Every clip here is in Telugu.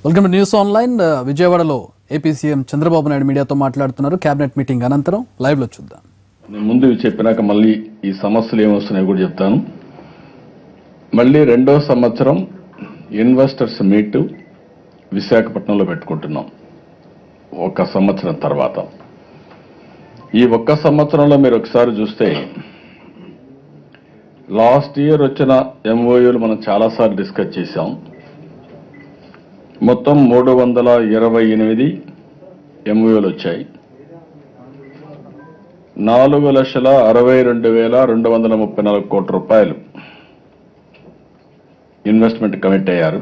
Welcome to news online. విజయవాడలో ఏపీ సీఎం చంద్రబాబు నాయుడు మీడియాతో మాట్లాడుతున్నారు. కేబినెట్ మీటింగ్ అనంతరం లైవ్ లో చూద్దాం. నేను ముందు చెప్పినాక మళ్ళీ ఈ సమస్యలు ఏమొస్తున్నాయో కూడా చెప్తాను. మళ్ళీ రెండో సంవత్సరం ఇన్వెస్టర్స్ మీట్ విశాఖపట్నంలో పెట్టుకుంటున్నాం. ఒక సంవత్సరం తర్వాత ఈ ఒక్క సంవత్సరంలో మీరు ఒకసారి చూస్తే లాస్ట్ ఇయర్ వచ్చిన ఎంఓయూలు మనం చాలాసార్లు డిస్కస్ చేశాం. మొత్తం 328 ఎంఓయూలు వచ్చాయి. 4,62,234 కోట్ల రూపాయలు ఇన్వెస్ట్మెంట్ కమిట్ అయ్యారు.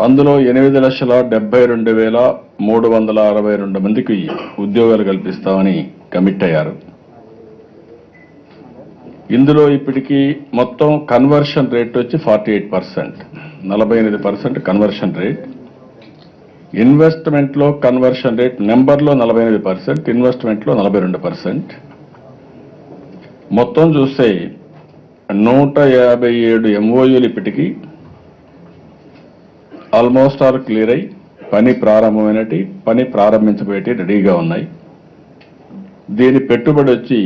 అందులో 8,72,362 మందికి ఉద్యోగాలు కల్పిస్తామని కమిట్ అయ్యారు. ఇందులో ఇప్పటికీ మొత్తం కన్వర్షన్ రేట్ వచ్చి 48%, 48% కన్వర్షన్ రేట్. ఇన్వెస్ట్మెంట్లో కన్వర్షన్ రేట్ నెంబర్లో 48%, ఇన్వెస్ట్మెంట్లో 42%. మొత్తం చూస్తే 157 ఎంఓయూలు ఇప్పటికీ ఆల్మోస్ట్ ఆల్ క్లియర్ అయి పని ప్రారంభమైనటి, పని ప్రారంభించబోయేటి రెడీగా ఉన్నాయి. దీని పెట్టుబడి వచ్చి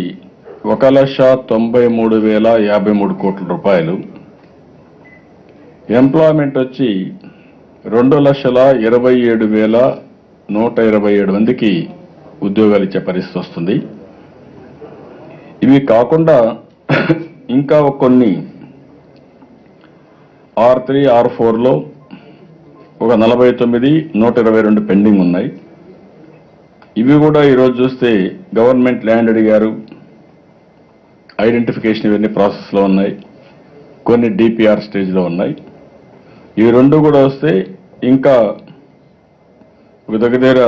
1,93,053 కోట్ల రూపాయలు. ఎంప్లాయ్మెంట్ వచ్చి 2,27,127 మందికి ఉద్యోగాలు ఇచ్చే పరిస్థితి వస్తుంది. ఇవి కాకుండా ఇంకా కొన్ని R3, R4లో ఒక 49, 122 పెండింగ్ ఉన్నాయి. ఇవి కూడా ఈరోజు చూస్తే గవర్నమెంట్ ల్యాండ్ అడిగారు, ఐడెంటిఫికేషన్ ఇవన్నీ ప్రాసెస్లో ఉన్నాయి, కొన్ని డిపిఆర్ స్టేజ్లో ఉన్నాయి. ఇవి రెండు కూడా వస్తే ఇంకా దగ్గర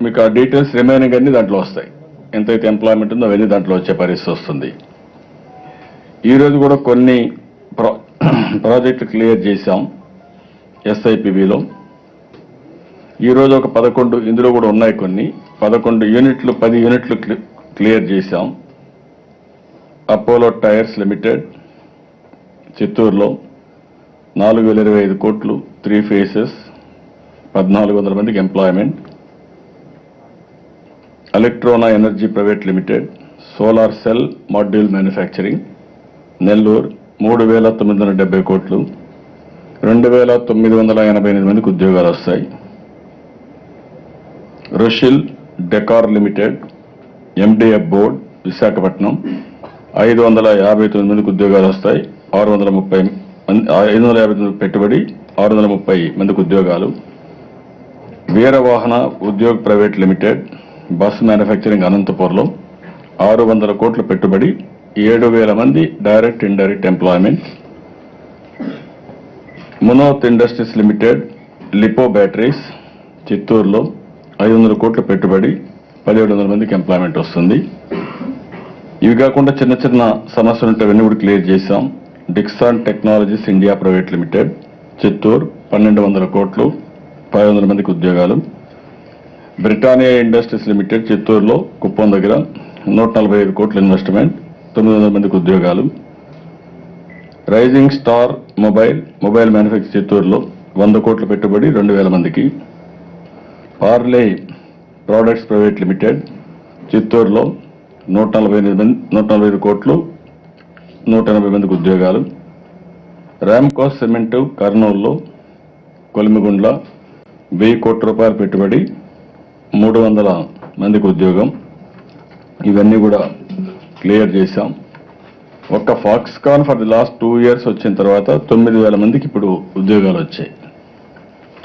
మీకు ఆ డీటెయిల్స్ రిమైనింగ్ అన్ని దాంట్లో వస్తాయి. ఎంతైతే ఎంప్లాయ్మెంట్ ఉందో అవన్నీ దాంట్లో వచ్చే పరిస్థితి వస్తుంది. ఈరోజు కూడా కొన్ని ప్రాజెక్టులు క్లియర్ చేశాం ఎస్ఐపిబిలో. ఈరోజు ఒక 11 ఇందులో కూడా ఉన్నాయి కొన్ని 11 యూనిట్లు, 10 యూనిట్లు క్లియర్ చేశాం. అపోలో టైర్స్ లిమిటెడ్ చిత్తూరులో 4,025 కోట్లు, 3 ఫేసెస్, 1,400 మందికి employment. Electrona Energy Private Limited solar cell module manufacturing Nellore 3,970 కోట్లు, 2,988 మందికి ఉద్యోగాలు వస్తాయి. Rushil Decor Limited MDF board Visakhapatnam 559 మందికి ఉద్యోగాలు వస్తాయి. 550 పెట్టుబడి, 630 మందికి ఉద్యోగాలు. Veeravahana Udyog Private Limited bus manufacturing అనంతపూర్లో 600 కోట్ల పెట్టుబడి, 7,000 మంది direct indirect employment. Munoth Industries Limited lipo batteries చిత్తూరులో 500 కోట్ల పెట్టుబడి, 1,700 మందికి ఎంప్లాయ్మెంట్ వస్తుంది. ఇవి కాకుండా చిన్న చిన్న సమస్యలు ఉంటే అవన్నీ కూడా క్లియర్ చేశాం. Dixon technologies India private limited Chittoor 1,200 కోట్లు, 500 మందికి ఉద్యోగాలు. బ్రిటానియా ఇండస్ట్రీస్ లిమిటెడ్ చిత్తూరులో కుప్పం దగ్గర 145 కోట్ల ఇన్వెస్ట్మెంట్, 900 మందికి ఉద్యోగాలు. రైజింగ్ స్టార్ మొబైల్ మ్యానుఫ్యాక్చర్ చిత్తూరులో 100 కోట్ల పెట్టుబడి, 2,000 మందికి. పార్లే ప్రోడక్ట్స్ ప్రైవేట్ లిమిటెడ్ చిత్తూరులో 145 కోట్లు, 180 మందికి ఉద్యోగాలు. రామ్కో సిమెంట్ కర్నూలులో కొలిమిగుండ్ల 1000 కోట్ల రూపాయల పెట్టుబడి, 300 మందికి ఉద్యోగం. ఇవన్నీ కూడా క్లియర్ చేశాం. ఒక్క Foxconn for the last 2 years వచ్చిన తర్వాత 9,000 మందికి ఇప్పుడు ఉద్యోగాలు వచ్చాయి.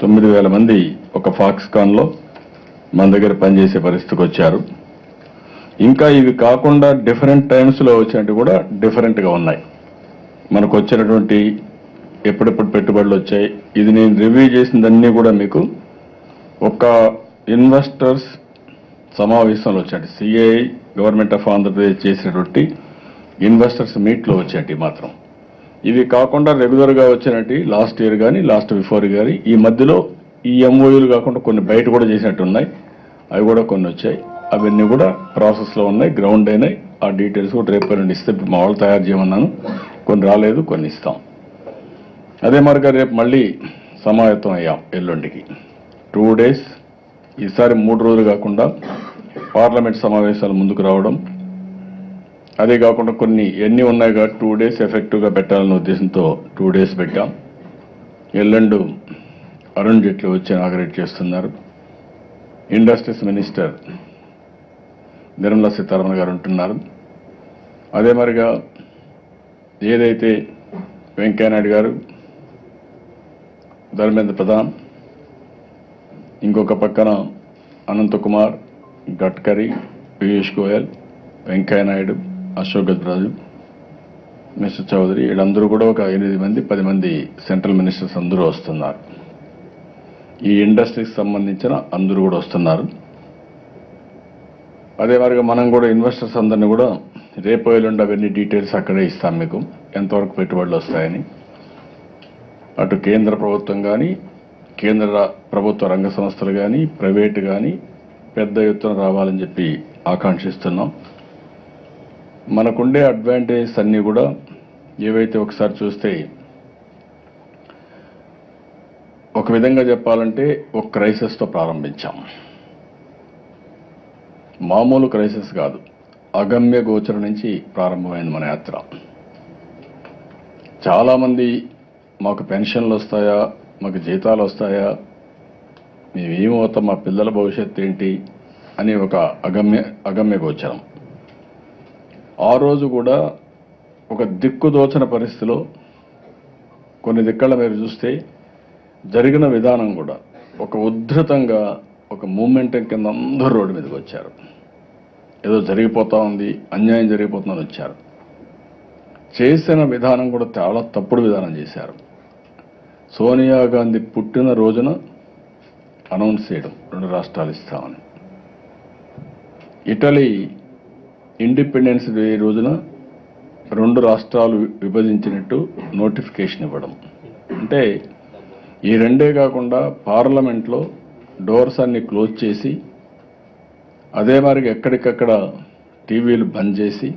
9,000 మంది ఒక ఫాక్స్కాన్లో మన దగ్గర పనిచేసే పరిస్థితికి వచ్చారు. ఇంకా ఇవి కాకుండా డిఫరెంట్ టైమ్స్లో వచ్చినట్టు కూడా డిఫరెంట్గా ఉన్నాయి. మనకు వచ్చినటువంటి ఎప్పుడెప్పుడు పెట్టుబడులు వచ్చాయి, ఇది నేను రివ్యూ చేసిందన్నీ కూడా మీకు ఒక ఇన్వెస్టర్స్ సమావేశంలో వచ్చాయి. సిఐ గవర్నమెంట్ ఆఫ్ ఆంధ్రప్రదేశ్ చేసినటువంటి ఇన్వెస్టర్స్ మీట్లో వచ్చాయి మాత్రం. ఇవి కాకుండా రెగ్యులర్గా వచ్చినట్టు లాస్ట్ ఇయర్ కానీ లాస్ట్ బిఫోర్ కానీ ఈ మధ్యలో ఈ ఎంఓయూలు కాకుండా కొన్ని బయట కూడా చేసినట్టు ఉన్నాయి. అవి కూడా కొన్ని వచ్చాయి. అవన్నీ కూడా ప్రాసెస్లో ఉన్నాయి, గ్రౌండ్ అయినాయి. ఆ డీటెయిల్స్ కూడా రేపు ఇస్తే మా వాళ్ళు తయారు చేయమన్నాను. కొన్ని రాలేదు, కొన్ని ఇస్తాం. అదే మరిగా రేపు మళ్ళీ సమాయత్తం అయ్యాం ఎల్లుండికి 2 days, ఈసారి 3 రోజులు కాకుండా పార్లమెంట్ సమావేశాలు ముందుకు రావడం, అదే కాకుండా కొన్ని ఎన్ని ఉన్నాయి కాబట్టి 2 days ఎఫెక్టివ్గా పెట్టాలనే ఉద్దేశంతో 2 days పెట్టాం. ఎల్లుండు అరుణ్ జైట్లీ వచ్చి ఇనాగరేట్ చేస్తున్నారు. ఇండస్ట్రీస్ మినిస్టర్ నిర్మలా సీతారామన్ గారు ఉంటున్నారు. అదే మరిగా ఏదైతే వెంకయ్యనాయుడు గారు, ధర్మేంద్ర ప్రధాన్, ఇంకొక పక్కన అనంతకుమార్, గడ్కరీ, పీయూష్ గోయల్, వెంకయ్యనాయుడు, అశోక్ గజరాజు, మిస్టర్ చౌదరి, వీళ్ళందరూ కూడా ఒక 8 మంది 10 మంది సెంట్రల్ మినిస్టర్స్ అందరూ వస్తున్నారు. ఈ ఇండస్ట్రీకి సంబంధించిన అందరూ కూడా వస్తున్నారు. అదే మరిగా మనం కూడా ఇన్వెస్టర్స్ అందరినీ కూడా రేపు ఎల్లుండి అవన్నీ డీటెయిల్స్ అక్కడే ఇస్తాం మీకు, ఎంతవరకు పెట్టుబడులు వస్తాయని. అటు కేంద్ర ప్రభుత్వం కానీ, కేంద్ర ప్రభుత్వ రంగ సంస్థలు కానీ, ప్రైవేటు కానీ పెద్ద ఎత్తున రావాలని చెప్పి ఆకాంక్షిస్తున్నాం. మనకుండే అడ్వాంటేజెస్ అన్నీ కూడా ఏవైతే ఒకసారి చూస్తే, ఒక విధంగా చెప్పాలంటే ఒక క్రైసిస్తో ప్రారంభించాం. మామూలు క్రైసిస్ కాదు, అగమ్య గోచర నుంచి ప్రారంభమైంది మన యాత్ర. చాలామంది మాకు పెన్షన్లు వస్తాయా, మాకు జీతాలు వస్తాయా, మేమేమవుతాం, మా పిల్లల భవిష్యత్తు ఏంటి అని ఒక అగమ్య గోచరం. ఆ రోజు కూడా ఒక దిక్కుదోచన పరిస్థితిలో కొన్ని దిక్కల మీరు చూస్తే జరిగిన విధానం కూడా ఒక ఉద్ధృతంగా ఒక మూమెంటం కింద అందరూ రోడ్డు మీదకి వచ్చారు. ఏదో జరిగిపోతా ఉంది, అన్యాయం జరిగిపోతుందని వచ్చారు. చేసిన విధానం కూడా చాలా తప్పుడు విధానం చేశారు. సోనియా గాంధీ పుట్టిన రోజున అనౌన్స్ చేయడం 2 రాష్ట్రాలు ఇస్తామని, ఇటలీ ఇండిపెండెన్స్ డే రోజున 2 రాష్ట్రాలు విభజించినట్టు నోటిఫికేషన్ ఇవ్వడం. అంటే ఈ 2 కాకుండా పార్లమెంట్లో డోర్స్ అన్ని క్లోజ్ చేసి, అదే మరి ఎక్కడికక్కడ టీవీలు బంద్ చేసి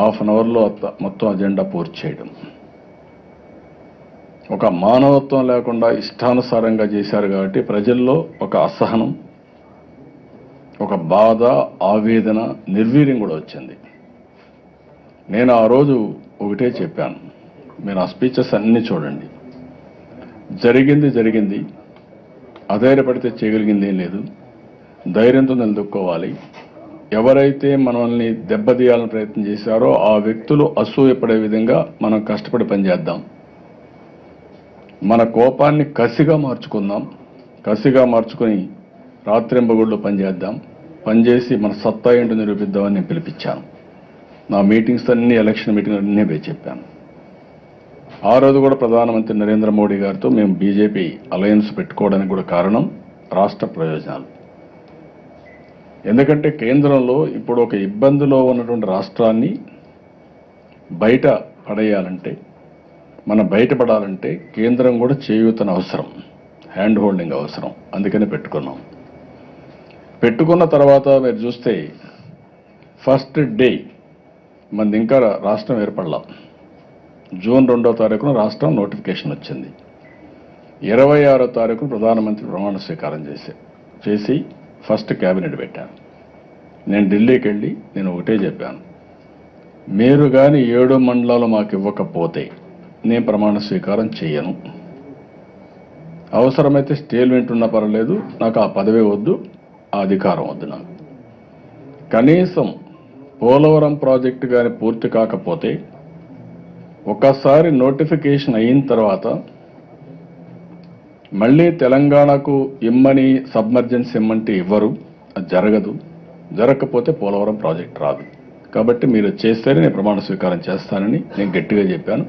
½ an hourలో మొత్తం అజెండా పూర్తి చేయడం. ఒక మానవత్వం లేకుండా ఇష్టానుసారంగా చేశారు కాబట్టి ప్రజల్లో ఒక అసహనం, ఒక బాధ, ఆవేదన, నిర్వీర్యం కూడా వచ్చింది. నేను ఆ రోజు ఒకటే చెప్పాను, మీరు ఆ స్పీచెస్ అన్నీ చూడండి. జరిగింది, అధైర్యపడితే చేయగలిగింది ఏం లేదు, ధైర్యంతో నిలదొక్కోవాలి. ఎవరైతే మనల్ని దెబ్బతీయాలని ప్రయత్నం చేశారో ఆ వ్యక్తులు అసూయపడే విధంగా మనం కష్టపడి పనిచేద్దాం. మన కోపాన్ని కసిగా మార్చుకుందాం, కసిగా మార్చుకొని రాత్రింబగుళ్ళు పనిచేద్దాం, పనిచేసి మన సత్తా ఏంటో నిరూపిద్దామని నేను పిలిపించాను. నా మీటింగ్స్ అన్ని, ఎలక్షన్ మీటింగ్లు అన్నీ పోయి చెప్పాను. ఆ రోజు కూడా ప్రధానమంత్రి నరేంద్ర మోడీ గారితో మేము బీజేపీ అలయన్స్ పెట్టుకోవడానికి కూడా కారణం రాష్ట్ర ప్రయోజనాలు. ఎందుకంటే కేంద్రంలో ఇప్పుడు ఒక ఇబ్బందిలో ఉన్నటువంటి రాష్ట్రాన్ని బయట పడేయాలంటే, మనం బయటపడాలంటే కేంద్రం కూడా చేయూతన అవసరం, హ్యాండ్ హోల్డింగ్ అవసరం. అందుకని పెట్టుకున్నాం. పెట్టుకున్న తర్వాత మీరు చూస్తే ఫస్ట్ డే మనది ఇంకా రాష్ట్రం ఏర్పడలా. జూన్ 2వ తారీఖున రాష్ట్రం నోటిఫికేషన్ వచ్చింది. 26వ తారీఖున ప్రధానమంత్రి ప్రమాణ స్వీకారం చేసి ఫస్ట్ క్యాబినెట్ పెట్టాను. నేను ఢిల్లీకి వెళ్ళి నేను ఒకటే చెప్పాను, మీరు కానీ 7 మండలాలు మాకు ఇవ్వకపోతే నేను ప్రమాణ స్వీకారం చేయను. అవసరమైతే స్టేట్మెంట్ ఉన్నా పర్వాలేదు, నాకు ఆ పదవి వద్దు, ఆ అధికారం వద్దు. నాకు కనీసం పోలవరం ప్రాజెక్టు కానీ పూర్తి కాకపోతే ఒకసారి నోటిఫికేషన్ అయిన తర్వాత మళ్ళీ తెలంగాణకు ఇమ్మని సబ్మర్జెన్స్ ఇమ్మంటే ఇవ్వరు, అది జరగదు. జరగకపోతే పోలవరం ప్రాజెక్ట్ రాదు. కాబట్టి మీరు చేస్తేనే నేను ప్రమాణ స్వీకారం చేస్తానని నేను గట్టిగా చెప్పాను.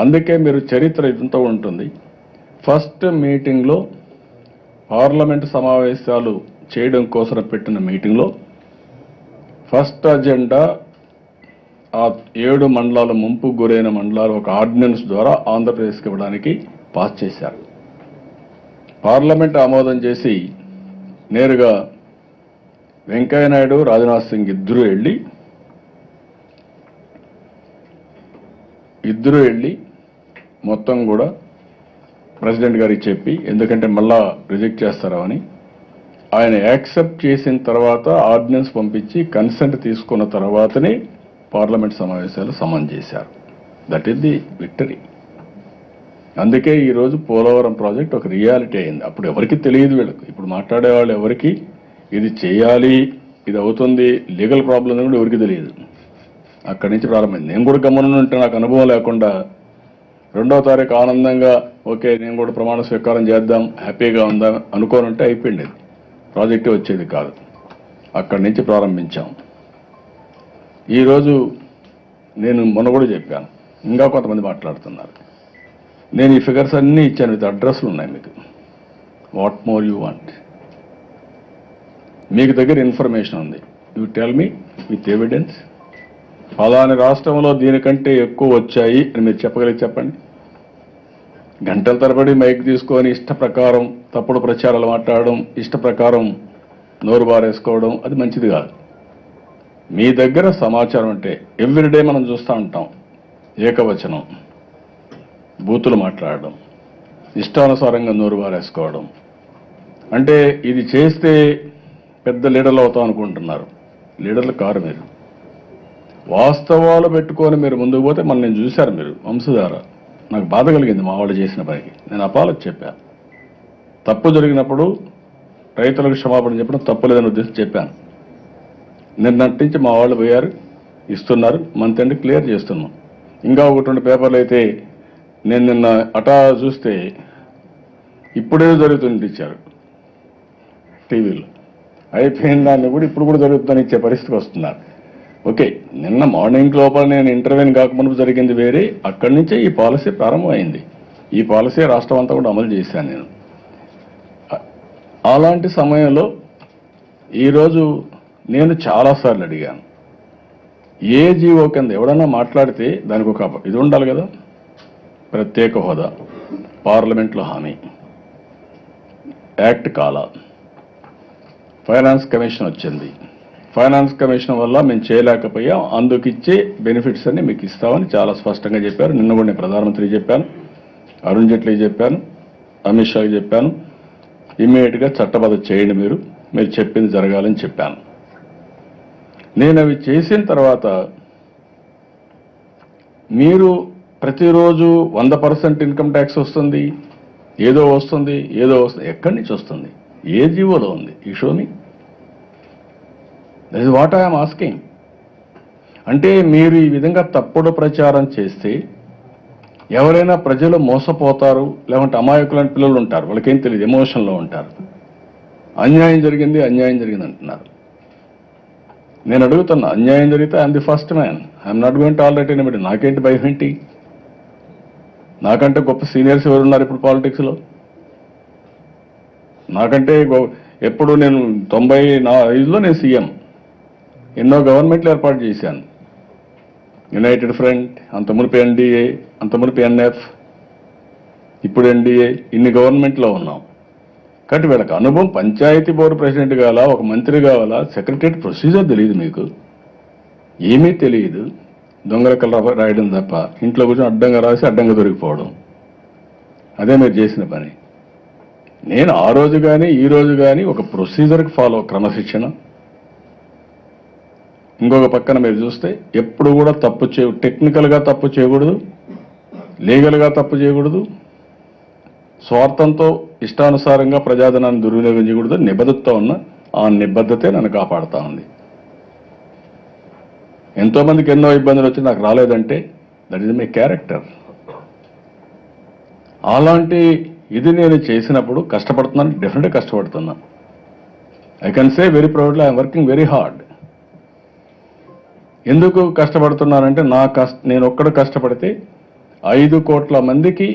అందుకే మీరు చరిత్ర ఇదంతా ఉంటుంది. ఫస్ట్ మీటింగ్లో పార్లమెంటు సమావేశాలు చేయడం కోసం పెట్టిన మీటింగ్లో ఫస్ట్ అజెండా ఆ 7 మండలాల ముంపు గురైన మండలాలు ఒక ఆర్డినెన్స్ ద్వారా ఆంధ్రప్రదేశ్కి ఇవ్వడానికి పాస్ చేశారు. పార్లమెంట్ ఆమోదం చేసి నేరుగా వెంకయ్యనాయుడు, రాజ్నాథ్ సింగ్ ఇద్దరూ వెళ్ళి మొత్తం కూడా ప్రెసిడెంట్ గారికి చెప్పి, ఎందుకంటే మళ్ళా రిజెక్ట్ చేస్తారో అని, ఆయన యాక్సెప్ట్ చేసిన తర్వాత ఆర్డినెన్స్ పంపించి కన్సెంట్ తీసుకున్న తర్వాతనే పార్లమెంట్ సమావేశాలు సమన్ చేశారు. That is the victory. అందుకే ఈరోజు పోలవరం ప్రాజెక్ట్ ఒక రియాలిటీ అయింది. అప్పుడు ఎవరికి తెలియదు, వీళ్ళకు ఇప్పుడు మాట్లాడే వాళ్ళు ఎవరికి ఇది చేయాలి, ఇది అవుతుంది, లీగల్ ప్రాబ్లం కూడా ఎవరికి తెలియదు. అక్కడి నుంచి ప్రారంభమైంది. నేను కూడా గమనం ఉంటే నాకు అనుభవం లేకుండా 2వ తారీఖు ఆనందంగా ఓకే నేను కూడా ప్రమాణ స్వీకారం చేద్దాం, హ్యాపీగా ఉందాం అనుకోనుంటే అయిపోయింది, ప్రాజెక్టే వచ్చేది కాదు. అక్కడి నుంచి ప్రారంభించాం. ఈరోజు నేను మొన్న కూడా చెప్పాను, ఇంకా కొంతమంది మాట్లాడుతున్నారు. నేను ఈ ఫిగర్స్ అన్నీ ఇచ్చాను, విత్ అడ్రస్లు ఉన్నాయి మీకు. What more you want? మీకు దగ్గర ఇన్ఫర్మేషన్ ఉంది, you tell me with evidence. ఫలాని రాష్ట్రంలో దీనికంటే ఎక్కువ వచ్చాయి అని మీరు చెప్పగలిగి చెప్పండి. గంటల తరబడి మైక్ తీసుకొని ఇష్ట ప్రకారం తప్పుడు ప్రచారాలు మాట్లాడడం, ఇష్ట ప్రకారం నోరు బారేసుకోవడం అది మంచిది కాదు. మీ దగ్గర సమాచారం అంటే ఎవ్రీడే మనం చూస్తూ ఉంటాం, ఏకవచనం, బూతులు మాట్లాడడం, ఇష్టానుసారంగా నోరు బారేసుకోవడం. అంటే ఇది చేస్తే పెద్ద లీడర్లు అవుతాం అనుకుంటున్నారు. లీడర్లు కారు మీరు. వాస్తవాలు పెట్టుకొని మీరు ముందుకు పోతే మనం నేను చూశారు మీరు వంశధార. నాకు బాధ కలిగింది మా వాళ్ళు చేసిన పనికి. నేను అపాలజీ చెప్పాను. తప్పు జరిగినప్పుడు రైతులకు క్షమాపణ చెప్పడం తప్పు లేదని ఉద్దేశం చెప్పాను. నిన్నటి నుంచి మా వాళ్ళు పోయారు, ఇస్తున్నారు, మంత్ ఎండ్ క్లియర్ చేస్తున్నాం. ఇంకా 1-2 పేపర్లు అయితే నేను నిన్న అటా చూస్తే ఇప్పుడే జరుగుతుంది ఇచ్చారు టీవీలో. అయిపోయిన దాన్ని కూడా ఇప్పుడు కూడా జరుగుతుందని ఇచ్చే పరిస్థితికి వస్తున్నారు. ఓకే, నిన్న మార్నింగ్ లోపల నేను ఇంటర్వ్యూని కాకముందు జరిగింది వేరే. అక్కడి నుంచే ఈ పాలసీ ప్రారంభమైంది. ఈ పాలసీ రాష్ట్రం అంతా కూడా అమలు చేశాను నేను. అలాంటి సమయంలో ఈరోజు నేను చాలాసార్లు అడిగాను, ఏ జీవో కింద ఎవడన్నా మాట్లాడితే దానికి ఒక ఇది ఉండాలి కదా, ప్రత్యేక హోదా, పార్లమెంట్లో హామీ, యాక్ట్ కాలా, ఫైనాన్స్ కమిషన్ వచ్చింది, ఫైనాన్స్ కమిషన్ వల్ల మేము చేయలేకపోయాం, అందుకిచ్చే బెనిఫిట్స్ అన్ని మీకు ఇస్తామని చాలా స్పష్టంగా చెప్పారు. నిన్న కూడా నేను ప్రధానమంత్రికి చెప్పాను, అరుణ్ జైట్లీకి చెప్పాను, అమిత్ షాకి చెప్పాను, ఇమ్మీడియట్గా చట్టబద్ధ చేయండి, మీరు చెప్పింది జరగాలని చెప్పాను. నేను అవి చేసిన తర్వాత మీరు ప్రతిరోజు 100% ఇన్కమ్ ట్యాక్స్ వస్తుంది, ఏదో వస్తుంది, ఎక్కడి నుంచి వస్తుంది, ఏ జీవోలో ఉంది, ఈ షోని. That is what I'm asking. అంటే మీరు ఈ విధంగా తప్పుడు ప్రచారం చేస్తే ఎవరైనా ప్రజలు మోసపోతారు, లేకుంటే అమాయకులైన పిల్లలు ఉంటారు, వాళ్ళకేం తెలియదు, ఎమోషన్లో ఉంటారు. అన్యాయం జరిగింది అంటున్నారు. నేను అడుగుతున్నా, అన్యాయం జరిగితే I'm the first man, I'm not going to tolerate anybody. నాకేంటి భయం ఏంటి? నాకంటే గొప్ప సీనియర్స్ ఎవరున్నారు ఇప్పుడు పాలిటిక్స్లో? నాకంటే ఎప్పుడు నేను 95లో నేను సీఎం, ఎన్నో గవర్నమెంట్లు ఏర్పాటు చేశాను. యునైటెడ్ ఫ్రంట్, అంత మునిపి ఎన్డీఏ, అంత మునిపి ఎన్ఎఫ్, ఇప్పుడు ఎన్డీఏ, ఇన్ని గవర్నమెంట్లో ఉన్నాం. కాబట్టి వీళ్ళకి అనుభవం, పంచాయతీ బోర్డు ప్రెసిడెంట్ కావాలా, ఒక మంత్రి కావాలా, సెక్రటరియట్ ప్రొసీజర్ తెలియదు మీకు, ఏమీ తెలియదు. దొంగల కలర్ రాయడం తప్ప ఇంట్లో కూర్చొని అడ్డంగా రాసి అడ్డంగా దొరికిపోవడం, అదే మీరు చేసిన పని. నేను ఆ రోజు కానీ ఈ రోజు కానీ ఒక ప్రొసీజర్కి ఫాలో, క్రమశిక్షణ. ఇంకొక పక్కన మీరు చూస్తే ఎప్పుడు కూడా టెక్నికల్గా తప్పు చేయకూడదు, లీగల్గా తప్పు చేయకూడదు, స్వార్థంతో ఇష్టానుసారంగా ప్రజాధనాన్ని దుర్వినియోగం చేయకూడదు. నిబద్ధతతో ఉన్న ఆ నిబద్ధతే నన్ను కాపాడుతూ ఉంది. ఎంతోమందికి ఎన్నో ఇబ్బందులు వచ్చి నాకు రాలేదంటే దట్ ఈజ్ మై క్యారెక్టర్. అలాంటి ఇది నేను చేసినప్పుడు కష్టపడుతున్నాను, డెఫినెట్గా కష్టపడుతున్నా. I can say very proudly I'm working very hard. ఎందుకు కష్టపడుతున్నానంటే నేను ఒక్కడ కష్టపడితే 5 కోట్ల మందికి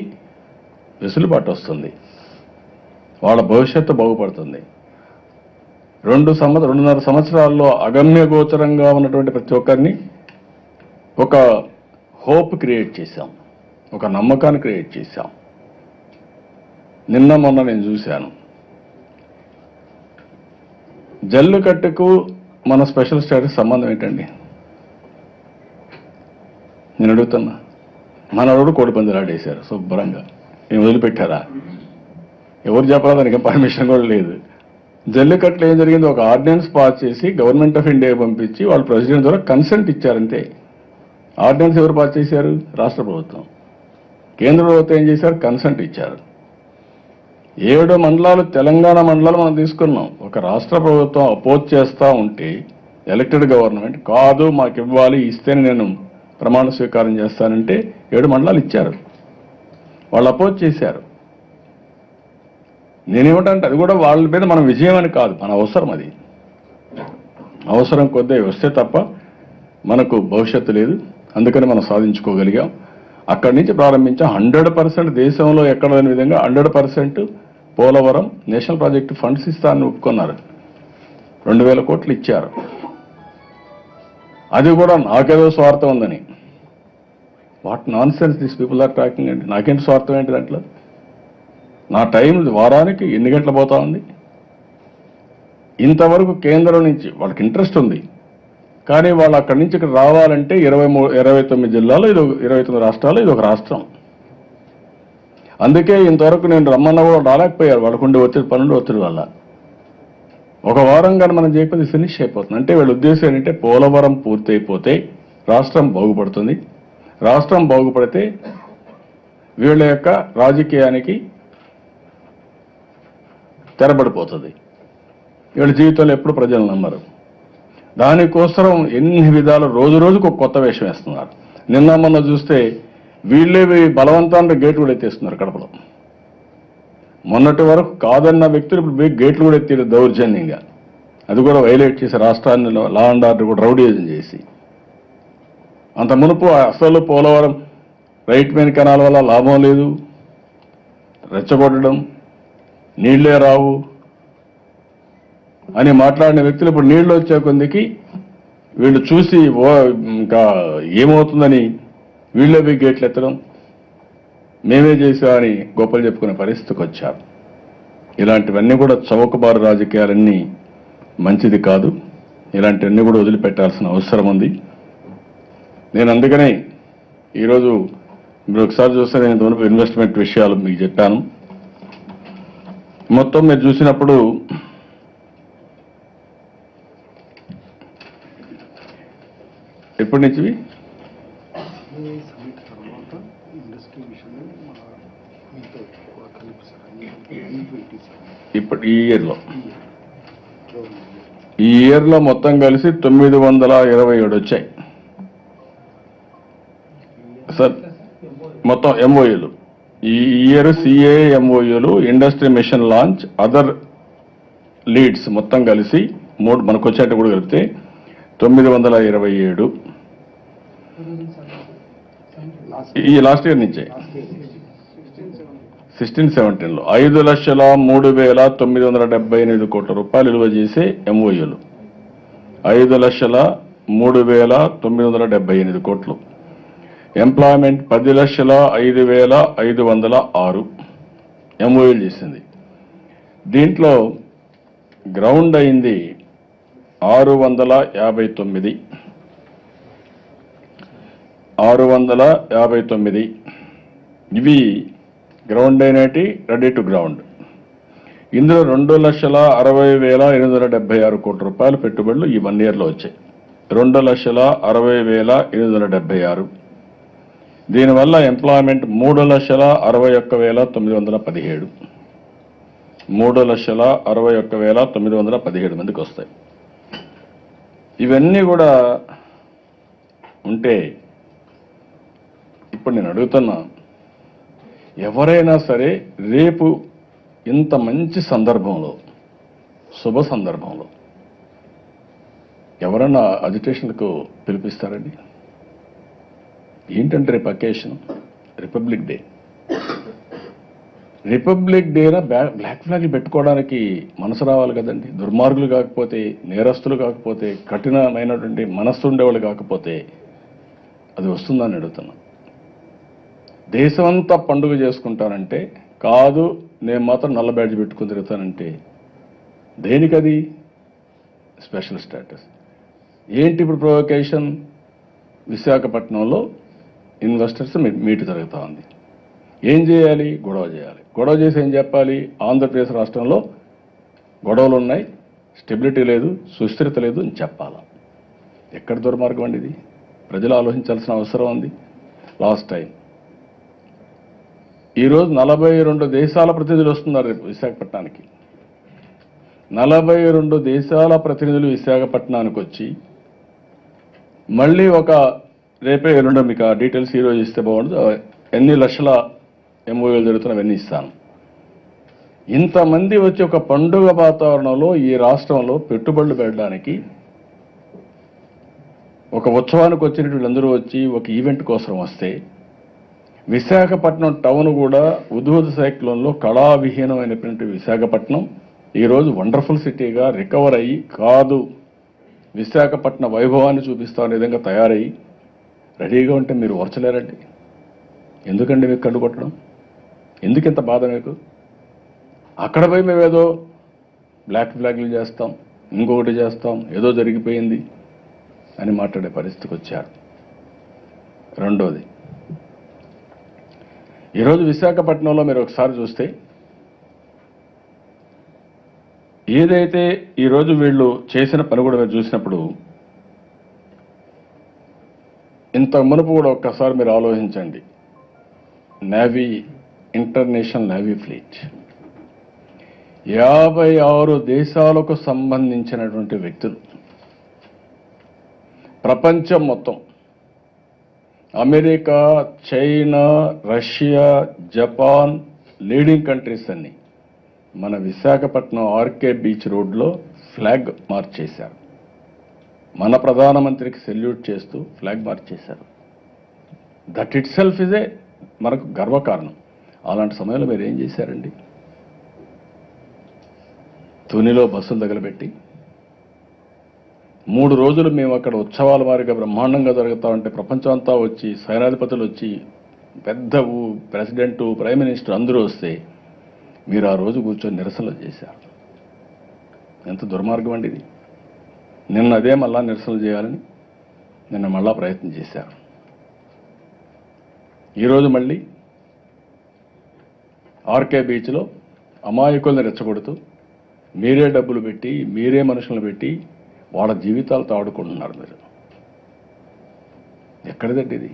వెసులుబాటు వస్తుంది, వాళ్ళ భవిష్యత్తు బాగుపడుతుంది. 2.5 సంవత్సరాల్లో అగమ్య గోచరంగా ఉన్నటువంటి ప్రతి ఒక్కరిని ఒక హోప్ క్రియేట్ చేశాం, ఒక నమ్మకాన్ని క్రియేట్ చేశాం. నిన్న మొన్న నేను చూశాను, జల్లికట్టుకు మన స్పెషల్ స్టేటస్ సంబంధం ఏంటండి? నేను అడుగుతున్నా. మనోడు కోడిపందులు ఆడేశారు శుభ్రంగా. ఏం వదిలిపెట్టారా? ఎవరు చెప్పాలి? దానికి పర్మిషన్ కూడా లేదు. జల్లికట్లో ఏం జరిగింది? ఒక ఆర్డినెన్స్ పాస్ చేసి గవర్నమెంట్ ఆఫ్ ఇండియా పంపించి వాళ్ళు ప్రెసిడెంట్ ద్వారా కన్సెంట్ ఇచ్చారంతే. ఆర్డినెన్స్ ఎవరు పాస్ చేశారు? రాష్ట్ర ప్రభుత్వం. కేంద్ర ప్రభుత్వం ఏం చేశారు? కన్సెంట్ ఇచ్చారు. 7 మండలాలు తెలంగాణ మండలాలు మనం తీసుకున్నాం. ఒక రాష్ట్ర ప్రభుత్వం అపోజ్ చేస్తూ ఉంటే ఎలక్టెడ్ గవర్నమెంట్ కాదు మాకు ఇవ్వాలి, ఇస్తేనే నేను ప్రమాణ స్వీకారం చేస్తానంటే 7 మండలాలు ఇచ్చారు. వాళ్ళు అపోజ్ చేశారు. నేనేమిటంటే అది కూడా వాళ్ళ మీద మన విజయం అని కాదు, మన అవసరం. అది అవసరం కొద్ది వస్తే తప్ప మనకు భవిష్యత్తు లేదు. అందుకని మనం సాధించుకోగలిగాం. అక్కడి నుంచి ప్రారంభించాం. 100% దేశంలో ఎక్కడ లేని విధంగా 100% పోలవరం నేషనల్ ప్రాజెక్టు ఫండ్స్ ఇస్తానని ఒప్పుకున్నారు. 2000 కోట్లు ఇచ్చారు. అది కూడా నాకేదో స్వార్థం ఉందని. What nonsense this people are talking అండి. నాకేంటి స్వార్థం ఏంటి దాంట్లో? నా టైం వారానికి ఎన్ని గంటలు పోతా ఉంది? ఇంతవరకు కేంద్రం నుంచి వాళ్ళకి ఇంట్రెస్ట్ ఉంది, కానీ వాళ్ళు అక్కడి నుంచి ఇక్కడ రావాలంటే 29 జిల్లాలు, ఇది 29 రాష్ట్రాలు, ఇది ఒక రాష్ట్రం. అందుకే ఇంతవరకు నేను రమ్మన్నా కూడా రాలేకపోయారు. వాళ్ళకుండి ఒత్తిడి, పనులు ఒత్తిడి వల్ల. ఒక వారం కానీ మనం చేయకపోతే ఫినిష్ అయిపోతుంది. అంటే వీళ్ళ ఉద్దేశం ఏంటంటే పోలవరం పూర్తి అయిపోతే రాష్ట్రం బాగుపడుతుంది. రాష్ట్రం బాగుపడితే వీళ్ళ యొక్క రాజకీయానికి తెరబడిపోతుంది. వీళ్ళ జీవితంలో ఎప్పుడు ప్రజలు నమ్మరు. దానికోసం ఎన్ని విధాలు రోజు రోజుకు ఒక కొత్త వేషం వేస్తున్నారు. నిన్న మొన్న చూస్తే వీళ్ళే బలవంతాన్ని గేట్లు కూడా ఎత్తేస్తున్నారు కడపలో. మొన్నటి వరకు కాదన్న వ్యక్తులు ఇప్పుడు గేట్లు కూడా ఎత్తారు దౌర్జన్యంగా. అది కూడా వైలేట్ చేసి రాష్ట్రాన్ని లా అండ్ ఆర్డర్ కూడా రౌడీజం చేసి. అంత మునుపు అసలు పోలవరం రైట్ మెయిన్ కెనాల్ వల్ల లాభం లేదు, రెచ్చగొట్టడం, నీళ్లే రావు అని మాట్లాడిన వ్యక్తులు ఇప్పుడు నీళ్లు వచ్చే కొందికి వీళ్ళు చూసి ఇంకా ఏమవుతుందని వీళ్ళే పోయి గేట్లు ఎత్తడం, మేమే చేసామని గొప్పలు చెప్పుకునే పరిస్థితికి వచ్చారు. ఇలాంటివన్నీ కూడా చౌకబారు రాజకీయాలన్నీ మంచిది కాదు. ఇలాంటివన్నీ కూడా వదిలిపెట్టాల్సిన అవసరం ఉంది. నేను అందుకనే ఈరోజు మీరు ఒకసారి చూస్తే నేను ఇంతవరకు ఇన్వెస్ట్మెంట్ విషయాలు మీకు చెప్పాను. మొత్తం మీరు చూసినప్పుడు ఎప్పటి నుంచి ఇప్పుడు ఈ ఇయర్లో మొత్తం కలిసి 927 వచ్చాయి సార్. మొత్తం ఎంఓయూలు ఈ ఇయర్ సిఏ ఎంఓయూలు, industry mission launch, other leads మొత్తం కలిసి మనకు వచ్చేట్టు కూడా కలిపితే 927. ఈ లాస్ట్ ఇయర్ నుంచే 16-17లో 5,03,978 కోట్ల రూపాయలు విలువ చేసే ఎంఓయూలు. 5,03,978 కోట్లు. ఎంప్లాయ్మెంట్ 10,05,506 ఎంఓయూలు చేసింది. దీంట్లో గ్రౌండ్ అయింది 659. ఇవి గ్రౌండ్ అయినటి రెడీ టు గ్రౌండ్. ఇందులో 2,60,876 కోట్ల రూపాయలు పెట్టుబడులు ఈ 1 ఇయర్లో వచ్చాయి. 2,60,876. దీనివల్ల ఎంప్లాయ్మెంట్ 3,61,917. 3,61,917 మందికి వస్తాయి. ఇవన్నీ కూడా ఉంటే ఇప్పుడు నేను అడుగుతున్నా, ఎవరైనా సరే రేపు ఇంత మంచి సందర్భంలో, శుభ సందర్భంలో ఎవరైనా అజిటేషన్లకు పిలిపిస్తారండి? ఏంటంటే రేపు అకేషన్ రిపబ్లిక్ డే. రిపబ్లిక్ డేన బ్లాక్ ఫ్లాగ్లు పెట్టుకోవడానికి మనసు రావాలి కదండి. దుర్మార్గులు కాకపోతే, నేరస్తులు కాకపోతే, కఠినమైనటువంటి మనస్సు ఉండేవాళ్ళు కాకపోతే అది వస్తుందని అడుగుతున్నా. దేశమంతా పండుగ చేసుకుంటానంటే కాదు, నేను మాత్రం నల్ల బ్యాడ్జ్ పెట్టుకుని తిరుగుతానంటే దేనికది? స్పెషల్ స్టేటస్ ఏంటి? ఇప్పుడు ప్రొవొకేషన్ విశాఖపట్నంలో ఇన్వెస్టర్స్ మీట్ జరుగుతూ ఉంది. ఏం చేయాలి? గొడవ చేయాలి. గొడవ చేసి ఏం చెప్పాలి? ఆంధ్రప్రదేశ్ రాష్ట్రంలో గొడవలు ఉన్నాయి, స్టెబిలిటీ లేదు, సుస్థిరత లేదు అని చెప్పాలా. ఎక్కడ దుర్మార్గం అండి ఇది? ప్రజలు ఆలోచించాల్సిన అవసరం ఉంది. లాస్ట్ టైం ఈరోజు 42 దేశాల ప్రతినిధులు వస్తున్నారు రేపు విశాఖపట్నానికి. 42 దేశాల ప్రతినిధులు విశాఖపట్నానికి వచ్చి మళ్ళీ రేపే ఎల్లుండో మీకు ఆ డీటెయిల్స్ ఈరోజు ఇస్తే బాగుంటుంది. ఎన్ని లక్షల ఎంఓయూలు జరుగుతున్నవన్నీ ఇస్తాను. ఇంతమంది వచ్చి ఒక పండుగ వాతావరణంలో ఈ రాష్ట్రంలో పెట్టుబడులు పెట్టడానికి, ఒక ఉత్సవానికి వచ్చినట్టు వీళ్ళందరూ వచ్చి ఒక ఈవెంట్ కోసం వస్తే, విశాఖపట్నం టౌన్ కూడా ఉదూద్ సైక్లోన్లో కళావిహీనమైనటువంటి విశాఖపట్నం ఈరోజు వండర్ఫుల్ సిటీగా రికవర్ అయ్యి, కాదు విశాఖపట్నం వైభవాన్ని చూపిస్తామనే విధంగా తయారయ్యి రెడీగా ఉంటే మీరు ఓర్చలేరండి. ఎందుకండి మీకు కళ్ళు కొట్టడం? ఎందుకు ఇంత బాధ మీకు? అక్కడ పోయి మేము ఏదో బ్లాక్ ఫ్లాగ్లు చేస్తాం, ఇంకొకటి చేస్తాం, ఏదో జరిగిపోయింది అని మాట్లాడే పరిస్థితికి వచ్చారు. రెండోది, ఈరోజు విశాఖపట్నంలో మీరు ఒకసారి చూస్తే ఏదైతే ఈరోజు వీళ్ళు చేసిన పని కూడా మీరు చూసినప్పుడు, ఇంత మునుపు కూడా ఒక్కసారి మీరు ఆలోచించండి. నేవీ, ఇంటర్నేషనల్ నేవీ ఫ్లీట్ 56 దేశాలకు సంబంధించినటువంటి వ్యక్తులు, ప్రపంచం మొత్తం, America, China, Russia, Japan, leading countries అన్ని మన విశాఖపట్నం ఆర్కే బీచ్ రోడ్లో ఫ్లాగ్ మార్చ్ చేశారు. మన ప్రధానమంత్రికి సెల్యూట్ చేస్తూ ఫ్లాగ్ మార్చ్ చేశారు. దట్ ఇట్ సెల్ఫ్ ఇజ్ మనకు గర్వకారణం. అలాంటి సమయంలో మీరు ఏం చేశారండి? తునిలో బస్సులు తగలబెట్టి 3 రోజులు మేము అక్కడ ఉత్సవాల వారిగా బ్రహ్మాండంగా జరుగుతూ ఉంటే ప్రపంచం అంతా వచ్చి, సైనాధిపతులు వచ్చి, పెద్ద ప్రెసిడెంటు, ప్రైమ్ మినిస్టర్ అందరూ వస్తే మీరు ఆ రోజు కూర్చొని నిరసనలు చేశారు. ఎంత దుర్మార్గం అండి ఇది! నిన్న అదే మళ్ళా నిరసనలు చేయాలని నిన్న మళ్ళా ప్రయత్నం చేశారు. ఈరోజు మళ్ళీ ఆర్కే బీచ్లో అమాయకుల్ని రెచ్చగొడుతూ మీరే డబ్బులు పెట్టి, మీరే మనుషులను పెట్టి వాళ్ళ జీవితాలతో ఆడుకుంటున్నారు మీరు. ఎక్కడిదండి ఇది?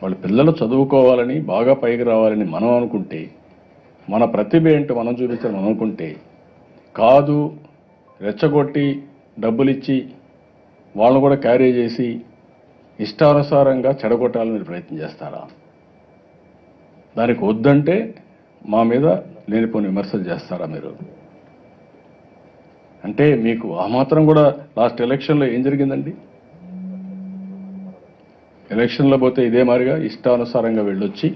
వాళ్ళ పిల్లలు చదువుకోవాలని, బాగా పైకి రావాలని మనం అనుకుంటే, మన ప్రతిభ ఏంటో మనం చూపించాలని మనం అనుకుంటే, కాదు రెచ్చగొట్టి డబ్బులిచ్చి వాళ్ళను కూడా క్యారీ చేసి ఇష్టానుసారంగా చెడగొట్టాలని మీరు ప్రయత్నం చేస్తారా? దానికి వద్దంటే మా మీద లేనిపోని విమర్శలు చేస్తారా మీరు? అంటే మీకు ఆ మాత్రం కూడా లాస్ట్ ఎలక్షన్లో ఏం జరిగిందండి? ఎలక్షన్లో పోతే ఇదే మాదిరిగా ఇష్టానుసారంగా వెళ్ళొచ్చి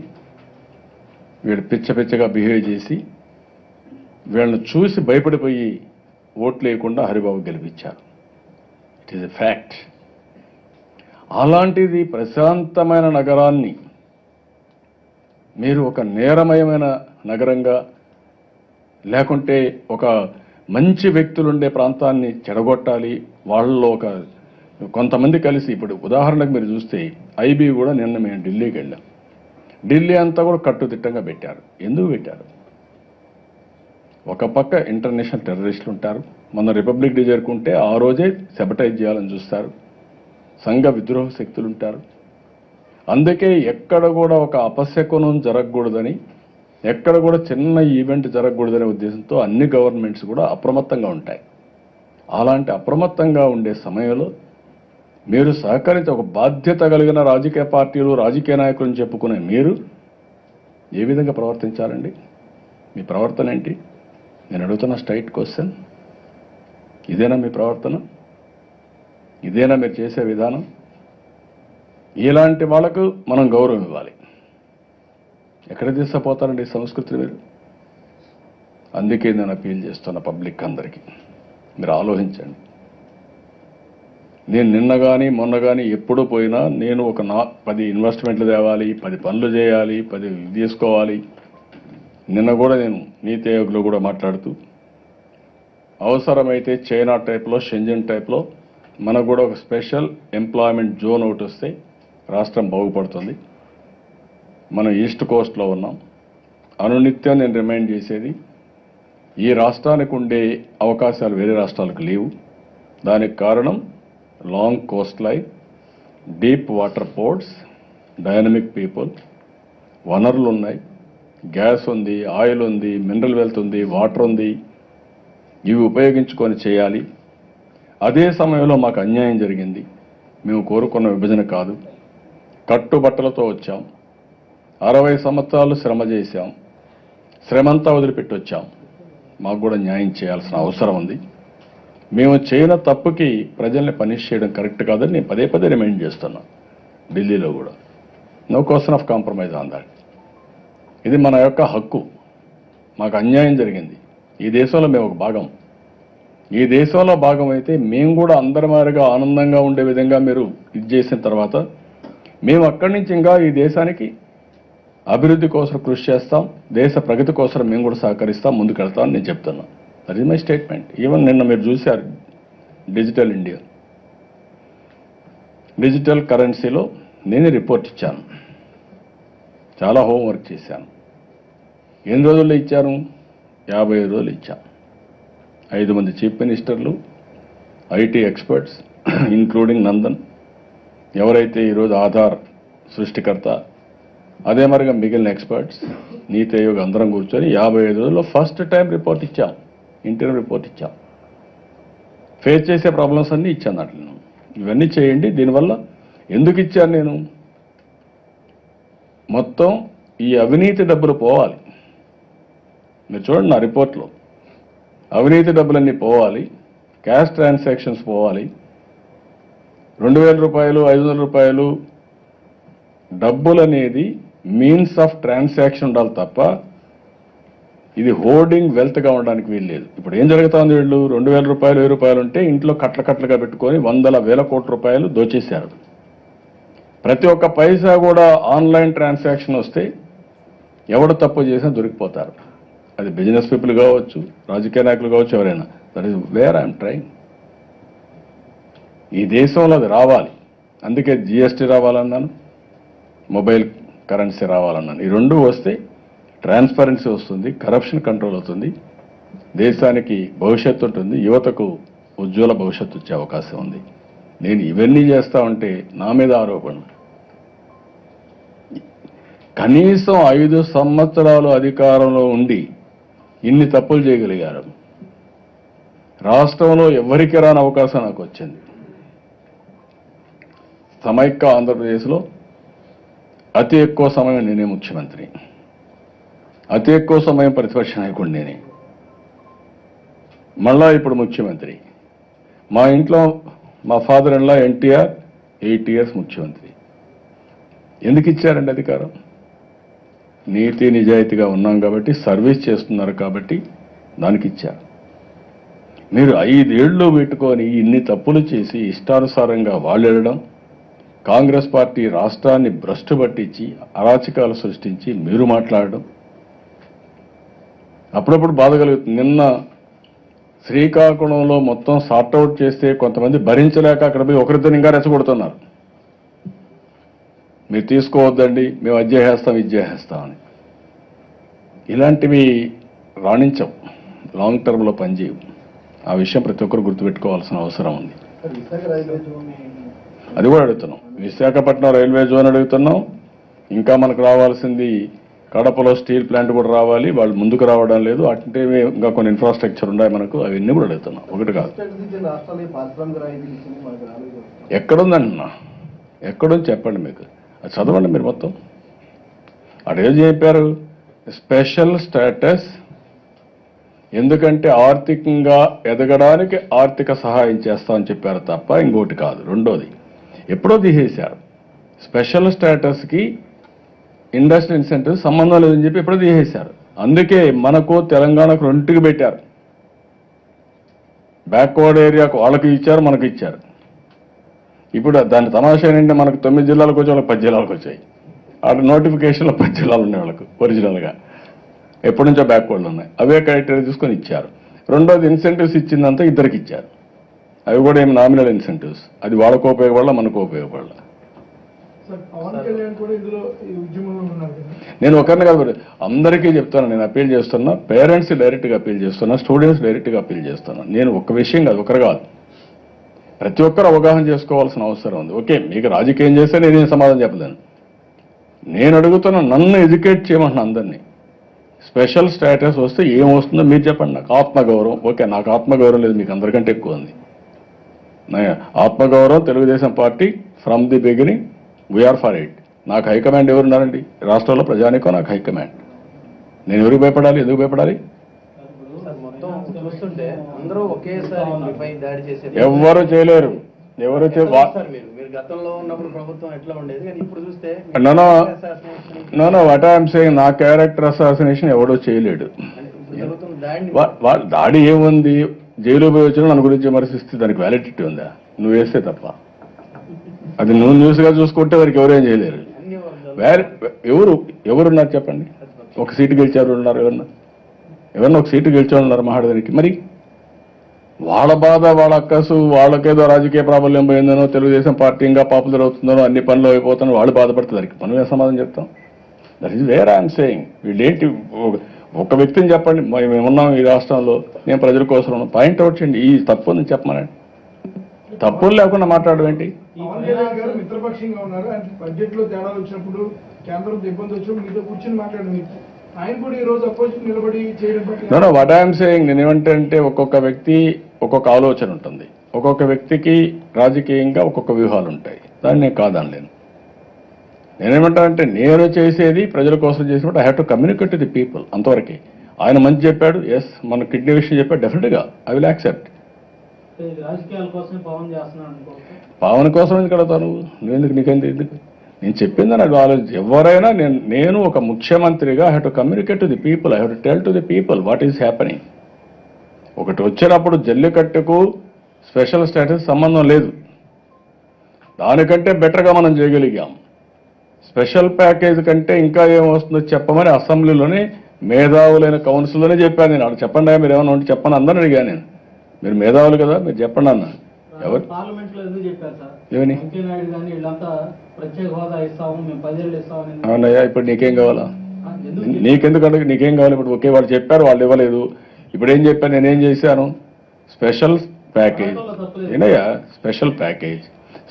వీళ్ళు పిచ్చగా బిహేవ్ చేసి వీళ్ళని చూసి భయపడిపోయి ఓట్లు వేయకుండా హరిబాబు గెలిపించారు. It is a fact. అలాంటిది ప్రశాంతమైన నగరాన్ని మీరు ఒక నేరమయమైన నగరంగా, లేకుంటే ఒక మంచి వ్యక్తులుండే ప్రాంతాన్ని చెడగొట్టాలి, వాళ్ళలో కొంతమంది కలిసి, ఇప్పుడు ఉదాహరణకు మీరు చూస్తే ఐబీ కూడా నిన్న మేము ఢిల్లీకి వెళ్ళాం. ఢిల్లీ అంతా కూడా కట్టుదిట్టంగా పెట్టారు. ఎందుకు పెట్టారు? ఒక పక్క ఇంటర్నేషనల్ టెర్రరిస్టులు ఉంటారు. మొన్న రిపబ్లిక్ డే జరుపుకుంటే ఆ రోజే సెబటైజ్ చేయాలని చూస్తారు. సంఘ విద్రోహ శక్తులు ఉంటారు. అందుకే ఎక్కడ కూడా ఒక అపశకునం జరగకూడదని, ఎక్కడ కూడా చిన్న ఈవెంట్ జరగకూడదనే ఉద్దేశంతో అన్ని గవర్నమెంట్స్ కూడా అప్రమత్తంగా ఉంటాయి. అలాంటి అప్రమత్తంగా ఉండే సమయంలో మీరు సహకరించి ఒక బాధ్యత కలిగిన రాజకీయ పార్టీలు, రాజకీయ నాయకులను చెప్పుకునే మీరు ఏ విధంగా ప్రవర్తించాలండి? మీ ప్రవర్తన ఏంటి? నేను అడుగుతున్న స్ట్రైట్ క్వశ్చన్. ఇదేనా మీ ప్రవర్తన? ఇదేనా మీరు చేసే విధానం? ఇలాంటి వాళ్ళకు మనం గౌరవం ఇవ్వాలి. ఎక్కడ తీసుకుపోతారండి ఈ సంస్కృతిని మీరు? అందుకే నేను అపీల్ చేస్తున్న పబ్లిక్ అందరికీ, మీరు ఆలోచించండి. నేను నిన్న కానీ మొన్న కానీ ఎప్పుడు పోయినా నేను 10 ఇన్వెస్ట్మెంట్లు తేవాలి, 10 పనులు చేయాలి, 10 తీసుకోవాలి. నిన్న కూడా నేను నీతి ఆయోగ్లో కూడా మాట్లాడుతూ అవసరమైతే చైనా టైప్లో, షెంజన్ టైప్లో మనకు కూడా ఒక స్పెషల్ ఎంప్లాయ్మెంట్ జోన్ ఒకటి వస్తే రాష్ట్రం బాగుపడుతుంది. మనం ఈస్ట్ కోస్ట్లో ఉన్నాం. అనునిత్యం నేను రిమైండ్ చేసేది, ఈ రాష్ట్రానికి ఉండే అవకాశాలు వేరే రాష్ట్రాలకు లేవు. దానికి కారణం long Coast line, deep water ports, dynamic people, వనరులు ఉన్నాయి, గ్యాస్ ఉంది, ఆయిల్ ఉంది, మినరల్ వెల్త్ ఉంది, వాటర్ ఉంది. ఇవి ఉపయోగించుకొని చేయాలి. అదే సమయంలో మాకు అన్యాయం జరిగింది. మేము కోరుకున్న విభజన కాదు. కట్టుబట్టలతో వచ్చాం. 60 సంవత్సరాలు శ్రమ చేశాం. శ్రమంతా వదిలిపెట్టి వచ్చాం. మాకు కూడా న్యాయం చేయాల్సిన అవసరం ఉంది. మేము చేయన తప్పుకి ప్రజల్ని పనిష్ చేయడం కరెక్ట్ కాదని నేను పదే పదే రిమైండ్ చేస్తున్నా. ఢిల్లీలో కూడా no question of compromise on that. ఇది మన యొక్క హక్కు. మాకు అన్యాయం జరిగింది. ఈ దేశంలో మేము ఒక భాగం. ఈ దేశంలో భాగం అయితే మేము కూడా అందరి మాదిరిగా ఆనందంగా ఉండే విధంగా మీరు ఇది చేసిన తర్వాత మేము అక్కడి నుంచి ఇంకా ఈ దేశానికి అభివృద్ధి కోసం కృషి చేస్తాం. దేశ ప్రగతి కోసం మేము కూడా సహకరిస్తాం, ముందుకెళ్తామని నేను చెప్తున్నా. That is my statement. Even నిన్న మీరు చూశారు డిజిటల్ ఇండియా, డిజిటల్ కరెన్సీలో నేనే రిపోర్ట్ ఇచ్చాను. చాలా హోంవర్క్ చేశాను. ఎన్ని రోజుల్లో ఇచ్చాను? 55 రోజులు ఇచ్చాను. 5 మంది చీఫ్ మినిస్టర్లు, ఐటీ ఎక్స్పర్ట్స్ ఇంక్లూడింగ్ నందన్, ఎవరైతే ఈరోజు ఆధార్ సృష్టికర్త, అదే మరిగా మిగిలిన ఎక్స్పర్ట్స్, నీతి ఆయోగ్ అందరం కూర్చొని 55 రోజుల్లో ఫస్ట్ టైం రిపోర్ట్ ఇచ్చాం. ఇంటర్వ్యూ రిపోర్ట్ ఇచ్చాం. ఫేస్ చేసే ప్రాబ్లమ్స్ అన్నీ ఇచ్చాను దాంట్లో. ఇవన్నీ చేయండి. దీనివల్ల ఎందుకు ఇచ్చాను నేను? మొత్తం ఈ అవినీతి డబ్బులు పోవాలి. మీరు చూడండి నా రిపోర్ట్లో, అవినీతి డబ్బులన్నీ పోవాలి, క్యాష్ ట్రాన్సాక్షన్స్ పోవాలి. 2000 రూపాయలు, 500 రూపాయలు డబ్బులు అనేది మీన్స్ ఆఫ్ ట్రాన్సాక్షన్ ఉండాలి తప్ప ఇది హోర్డింగ్ వెల్త్గా ఉండడానికి వీలు లేదు. ఇప్పుడు ఏం జరుగుతుంది? వీళ్ళు 2000 రూపాయలు, 1000 రూపాయలు ఉంటే ఇంట్లో కట్లగా పెట్టుకొని 100,000 కోట్ల రూపాయలు దోచేశారు. ప్రతి ఒక్క పైసా కూడా ఆన్లైన్ ట్రాన్సాక్షన్ వస్తే ఎవడు తప్పు చేసినా దొరికిపోతారు. అది బిజినెస్ పీపుల్ కావచ్చు, రాజకీయ నాయకులు కావచ్చు, ఎవరైనా. That is where I'm trying. ఈ దేశంలో అది రావాలి. అందుకే జిఎస్టీ రావాలన్నాను, మొబైల్ కరెన్సీ రావాలన్నాను. ఈ రెండు వస్తే ట్రాన్స్పరెన్సీ వస్తుంది, కరప్షన్ కంట్రోల్ అవుతుంది, దేశానికి భవిష్యత్తు ఉంటుంది, యువతకు ఉజ్వల భవిష్యత్తు వచ్చే అవకాశం ఉంది. నేను ఇవన్నీ చేస్తా ఉంటే నా మీద ఆరోపణలు. కనీసం 5 సంవత్సరాలు అధికారంలో ఉండి ఇన్ని తప్పులు చేయగలిగారు. రాష్ట్రంలో ఎవరికి రాని అవకాశం నాకు వచ్చింది. సమైక్య ఆంధ్రప్రదేశ్లో అతి ఎక్కువ సమయం నేనే ముఖ్యమంత్రి, అతి ఎక్కువ సమయం ప్రతిపక్ష నాయకుడు నేనే, మళ్ళా ఇప్పుడు ముఖ్యమంత్రి. మా ఇంట్లో మా ఫాదర్ ఇన్లా ఎన్టీఆర్ 8 ఇయర్స్ ముఖ్యమంత్రి. ఎందుకు ఇచ్చారండి అధికారం? నీతి నిజాయితీగా ఉన్నాం కాబట్టి, సర్వీస్ చేస్తున్నారు కాబట్టి దానికి ఇచ్చారు. మీరు 5 ఏళ్ళు పెట్టుకొని ఇన్ని తప్పులు చేసి ఇష్టానుసారంగా వాళ్ళు వెళ్ళడం, కాంగ్రెస్ పార్టీ రాష్ట్రాన్ని భ్రష్టు పట్టించి అరాచకాలు సృష్టించి మీరు మాట్లాడడం అప్పుడప్పుడు బాధ కలుగుతుంది. నిన్న శ్రీకాకుళంలో మొత్తం సార్ట్అవుట్ చేస్తే కొంతమంది భరించలేక అక్కడ పోయి ఒకరిద్దరు ఇంకా రెచ్చగొడుతున్నారు. మీరు తీసుకోవద్దండి, మేము అది చేసేస్తాం, ఇది చేసేస్తామని. ఇలాంటివి రాణించవు, లాంగ్ టర్మ్లో పనిచేయవు. ఆ విషయం ప్రతి ఒక్కరు గుర్తుపెట్టుకోవాల్సిన అవసరం ఉంది. అది కూడా అడుగుతున్నాం. విశాఖపట్నం రైల్వే జోన్ అడుగుతున్నాం. ఇంకా మనకు రావాల్సింది కడపలో స్టీల్ ప్లాంట్ కూడా రావాలి. వాళ్ళు ముందుకు రావడం లేదు. అంటే ఇంకా కొన్ని ఇన్ఫ్రాస్ట్రక్చర్ ఉన్నాయి మనకు, అవన్నీ కూడా అడుగుతున్నాం. ఒకటి కాదు. ఎక్కడుందన్నా, ఎక్కడుంది చెప్పండి. మీకు అది చదవండి మీరు మొత్తం. అడేం చెప్పారు? స్పెషల్ స్టేటస్, ఎందుకంటే ఆర్థికంగా ఎదగడానికి ఆర్థిక సహాయం చేస్తామని చెప్పారు తప్ప ఇంకోటి కాదు. రెండోది ఎప్పుడో తీసేశారు. స్పెషల్ స్టేటస్కి ఇండస్ట్రీ ఇన్సెంటివ్ సంబంధం లేదని చెప్పి ఎప్పుడో తీసేశారు. అందుకే మనకు తెలంగాణకు రెండుకి పెట్టారు. బ్యాక్వర్డ్ ఏరియాకు వాళ్ళకి ఇచ్చారు, మనకు ఇచ్చారు. ఇప్పుడు దాని తమాషా ఏంటంటే మనకు 9 జిల్లాలకు వచ్చి వాళ్ళకి 10 జిల్లాలకు వచ్చాయి. అటు నోటిఫికేషన్లో 10 జిల్లాలు ఉన్నాయి వాళ్ళకు ఒరిజినల్గా, ఎప్పటి నుంచో బ్యాక్వర్డ్లు ఉన్నాయి. అవే క్రైటీరియా తీసుకొని ఇచ్చారు. రెండోది ఇన్సెంటివ్స్ ఇచ్చిందంతా ఇద్దరికి ఇచ్చారు. అవి కూడా ఏమి నామినల్ ఇన్సెంటివ్స్. అది వాళ్ళకు ఉపయోగపడాల, మనకు ఉపయోగపడాల. పవన్ కళ్యాణ్ కూడా ఇందులో ఈ ఉద్యమంలో ఉన్నారు కదా. నేను ఒకరిని కాదు అందరికీ చెప్తాను, నేను అప్పీల్ చేస్తున్నా, పేరెంట్స్ డైరెక్ట్గా అప్పీల్ చేస్తున్నా, స్టూడెంట్స్ డైరెక్ట్గా అప్పీల్ చేస్తున్నా. నేను ఒక్క విషయం కాదు, ఒకరు కాదు, ప్రతి ఒక్కరు అవగాహన చేసుకోవాల్సిన అవసరం ఉంది. ఓకే, మీకు రాజకీయం చేస్తే నేనేం సమాధానం చెప్పలేను. నేను అడుగుతున్నా, నన్ను ఎడ్యుకేట్ చేయమంటున్నా అందరినీ. స్పెషల్ స్టేటస్ వస్తే ఏమొస్తుందో మీరు చెప్పండి. నాకు ఆత్మగౌరవం, ఓకే, నాకు ఆత్మగౌరవం లేదు, మీకు అందరికంటే ఎక్కువ ఉంది. ఆత్మగౌరవం Telugu Desam party from the beginning we are for it. నాకు హైకమాండ్ ఎవరున్నారండి రాష్ట్రంలో? ప్రజానికో నాకు హైకమాండ్. నేను ఎవరికి భయపడాలి, ఎందుకు భయపడాలి? ఎవరు చేయలేరు, ఎవరు గతంలో ఉన్నప్పుడు ప్రభుత్వం ఎట్లా ఉండేది కానీ ఇప్పుడు చూస్తే నో వాట్ ఐఎమ్ సేయింగ్, నా క్యారెక్టర్ అసాసినేషన్ ఎవడో చేయలేడు. దాడి ఏముంది? జైలు పోయి వచ్చినా నన్ను గురించి విమర్శిస్తే దానికి వ్యాలిడిటీ ఉందా? నువ్వు వేస్తే తప్ప. అది నువ్వు న్యూస్గా చూసుకుంటే వారికి ఎవరేం చేయలేరు. ఎవరున్నారు చెప్పండి? ఒక సీటు గెలిచారు ఉన్నారు, ఎవరన్నా ఒక సీటు గెలిచారు ఉన్నారు మహాడదానికి. మరి వాళ్ళ బాధ, వాళ్ళ అక్కసు, వాళ్ళకేదో రాజకీయ ప్రాబల్యం పోయిందనో, తెలుగుదేశం పార్టీ ఇంకా పాపులర్ అవుతుందనో, అన్ని పనులు అయిపోతానో వాళ్ళు బాధపడుతుంది. దానికి మనం ఏ సమాధానం చెప్తాం? That is where I'm saying. వీళ్ళేంటి, ఒక వ్యక్తిని చెప్పండి, మేమున్నాం ఈ రాష్ట్రంలో, నేను ప్రజల కోసం ఉన్నాం, పాయింట్అవుట్ చేయండి. ఈ తప్పు ఉంది చెప్పమనండి. తప్పులు లేకుండా మాట్లాడడం ఏంటి? పవన్ కళ్యాణ్ గారు మిత్రపక్షంగా ఉన్నారు. బడ్జెట్ లో తేడాలు వచ్చినప్పుడు, కేంద్రంతో ఇబ్బంది వచ్చినప్పుడు మీతో కూర్చొని మాట్లాడండి. ఆయన కూడా ఈ రోజు అపోజిట్ నిలబడి చేయడం వాట్ ఐఎమ్ సేయింగ్, నేను ఏమంటే ఒక్కొక్క వ్యక్తి ఒక్కొక్క ఆలోచన ఉంటుంది, ఒక్కొక్క వ్యక్తికి రాజకీయంగా ఒక్కొక్క వ్యూహాలు ఉంటాయి. దాన్ని నేను కాదనలేను. నేనేమంటానంటే నేను చేసేది ప్రజల కోసం చేసినప్పుడు I have to communicate to the people, అంతవరకే. ఆయన మంచి చెప్పాడు, ఎస్, మన కిడ్నీ విషయం చెప్పాడు, డెఫినెట్గా ఐ విల్ యాక్సెప్ట్. పవన్ కోసం ఎందుకు అడుగుతావు నువ్వు? ఎందుకు నీకెందుకు? నేను చెప్పింది నాకు ఆలోచించి. ఎవరైనా నేను ఒక ముఖ్యమంత్రిగా I have to communicate to the people, I have to tell to the people what is happening. ఒకటి వచ్చినప్పుడు జల్లికట్టుకు స్పెషల్ స్టేటస్ సంబంధం లేదు, దానికంటే బెటర్గా మనం చేయగలిగాం. స్పెషల్ ప్యాకేజ్ కంటే ఇంకా ఏమొస్తుందో చెప్పమని అసెంబ్లీలోనే మేధావులైన కౌన్సిల్లోనే చెప్పాను నేను. అక్కడ చెప్పండి, మీరు ఏమైనా ఉంటే చెప్పని అందరిని అడిగాను నేను. మీరు మేధావులు కదా, మీరు చెప్పండి అన్నాను. ఎవరు ఏమని? అవునయ్యా, ఇప్పుడు నీకేం కావాలా? నీకెందుకు నీకేం కావాలి? ఇప్పుడు ఒకే వాళ్ళు చెప్పారు, వాళ్ళు ఇవ్వలేదు. ఇప్పుడు ఏం చెప్పాను, నేనేం చేశాను? స్పెషల్ ప్యాకేజ్ ఏనయ్యా, స్పెషల్ ప్యాకేజ్.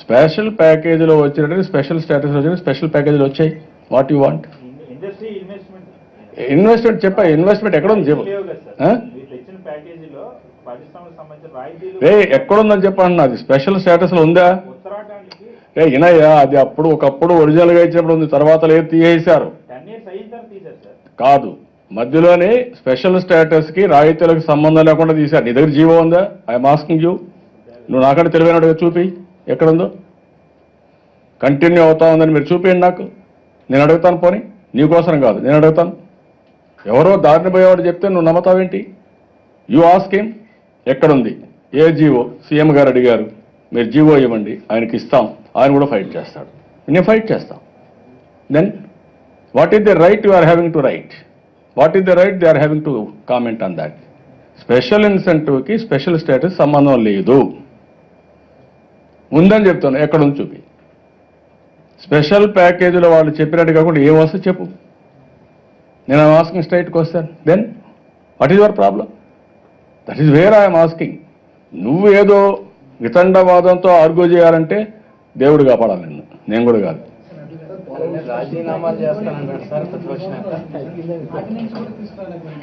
స్పెషల్ ప్యాకేజీలో వచ్చినట్టు స్పెషల్ స్టేటస్ వచ్చిన స్పెషల్ ప్యాకేజీలు వచ్చాయి. What you want? ఇన్వెస్ట్మెంట్ చెప్పా, ఇన్వెస్ట్మెంట్ ఎక్కడ ఉంది చెప్పు. రే ఎక్కడుందని చెప్పండి, అది స్పెషల్ స్టేటస్ లో ఉందా? రే ఇనయ్యా, అది ఒకప్పుడు ఒరిజినల్ గా ఇచ్చినప్పుడు ఉంది, తర్వాత లేదు, తీసేశారు. కాదు, మధ్యలోనే స్పెషల్ స్టేటస్ కి రాయితీలకు సంబంధం లేకుండా తీశారు. నీ దగ్గర జీవో ఉందా? I'm asking you. నువ్వు నాకంటే తెలివైనడుగా చూపి, ఎక్కడుందో. కంటిన్యూ అవుతా ఉందని మీరు చూపించండి నాకు, నేను అడుగుతాను. పోనీ నీకోసం కాదు, నేను అడుగుతాను. ఎవరో దారిని పోయేవాడు చెప్తే నువ్వు నమ్మతావేంటి? యూ ఆస్క్ హిమ్, ఎక్కడుంది, ఏ జీవో? సీఎం గారు అడిగారు, మీరు జీవో ఇవ్వండి, ఆయనకి ఇస్తాం. ఆయన కూడా ఫైట్ చేస్తాడు, నేను ఫైట్ చేస్తాం. Then what is the right you are having to right? What is the right they are having to comment on that? Special ఇన్సెంటివ్కి స్పెషల్ స్టేటస్ సంబంధం లేదు, ఉందని చెప్తాను. ఎక్కడుంది చూపి. స్పెషల్ ప్యాకేజీలో వాళ్ళు చెప్పినట్టు కాకుండా ఏం వస్తే చెప్పు. నేను asking straight question. Then what is your problem? That is where I am asking. నువ్వు ఏదో వితండవాదంతో ఆర్గ్యూ చేయాలంటే దేవుడు కాపాడాలి నిన్ను, నేను కూడా కాదు.